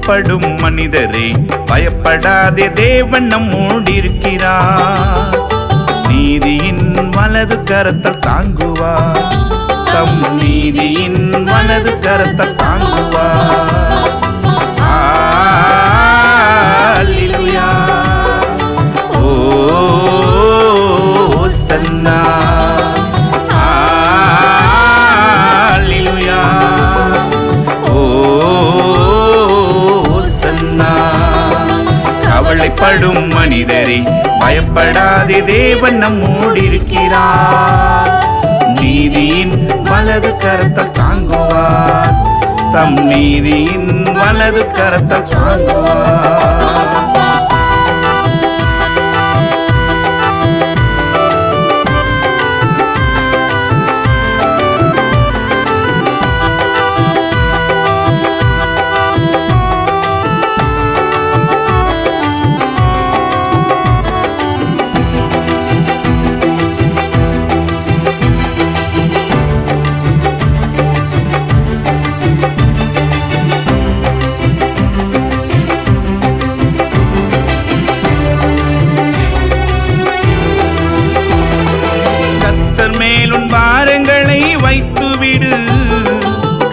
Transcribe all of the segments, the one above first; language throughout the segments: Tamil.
கவலைப்படும் மனிதரே பயப்படாதே, தேவன் நம்மோடு இருக்கிறார். நீதியின் வலது கரத்தால் தாங்குவார், தம் நீதியின் வலது கரத்தால் தாங்குவார். அல்லேலூயா, ஓ ஓசன்னா, அல்லேலூயா, ஓ ஓசன்னா. கவலைப்படும் மனிதரே பயப்படாதே, தேவன் நம்மோடு இருக்கிறார். நீதியின் வலது கரத்தால் தாங்குவார், தம் நீதியின் வலது கரத்தால் தாங்குவார். மேலும் பாரங்களை வைத்துவிடு,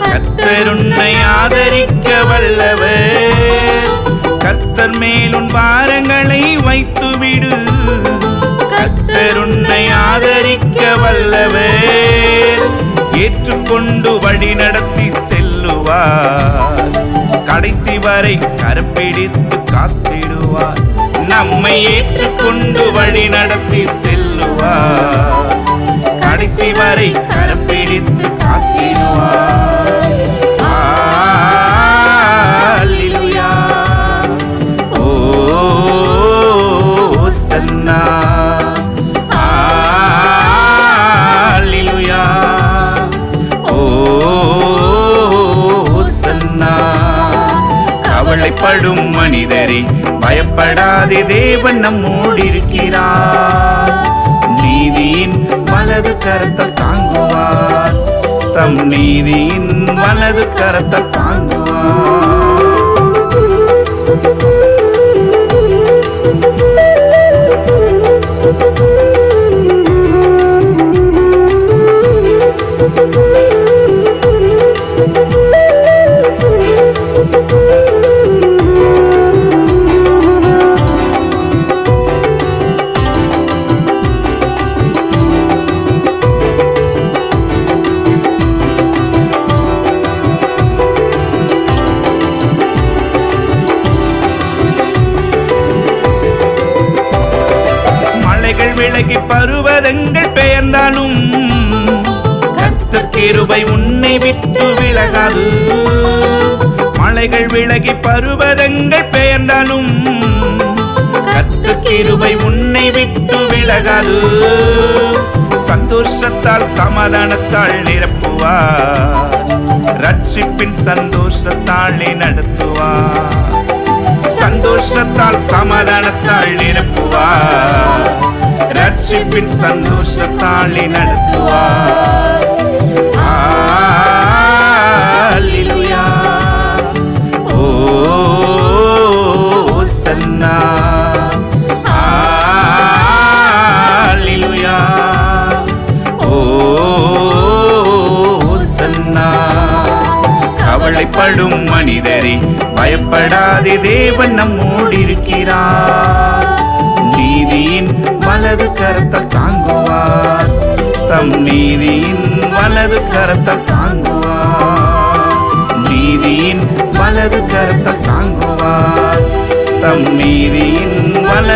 கர்த்தர் உன்னை ஆதரிக்க வல்லவர். கர்த்தர் மேலும் பாரங்களை வைத்துவிடு, கர்த்தர் உன்னை ஆதரிக்க வல்லவர். ஏற்றுக்கொண்டு வழி நடத்தி செல்லுவார், கடைசி வரை கரப்பிடித்து காத்திடுவார். நம்மை ஏற்றுக்கொண்டு வழி நடத்தி செல்லுவார், கடைசி வரை கரப்பிடித்து காத்திடுவார். அல்லேலூயா, ஓ ஓசன்னா, அல்லேலூயா, ஓ ஓசன்னா. கவலைப்படும் மனிதரே பயப்படாதே, தேவன் நம்மோடு இருக்கிறார். நீதியின் வலது கரத்தால் தாங்குவார், தம் நீதியின் வலது கரத்தால் தாங்குவார். விலகி பருவதங்கள் பெயர்ந்தாலும் கர்த்தர் கிருபை உன்னை விட்டு விலகாது. மலைகள் விலகி பருவதங்கள் பெயர்ந்தாலும் கர்த்தர் கிருபை உன்னை விட்டு விலகாது. சந்தோஷத்தால் சமாதானத்தால் நிரப்புவார், ரட்சிப்பின் சந்தோஷத்தாலே நடத்துவார். சந்தோஷத்தால் சமாதானத்தால் நிரப்புவார், ரட்சிப்பின் சந்தோஷத்தாலே நடத்துவார். அல்லேலூயா, ஓ ஓசன்னா, அல்லேலூயா, ஓ ஓசன்னா. கவலைப்படும் மனிதரே பயப்படாதே, தேவன் நம்மோடு இருக்கிறார். நீதியின் வலது கரத்தால் தாங்குவார், தம் நீதியின் வலது கரத்தால் தாங்குவார். நீதியின் வலது கரத்தால் தாங்குவார், தம் நீதியின் வலது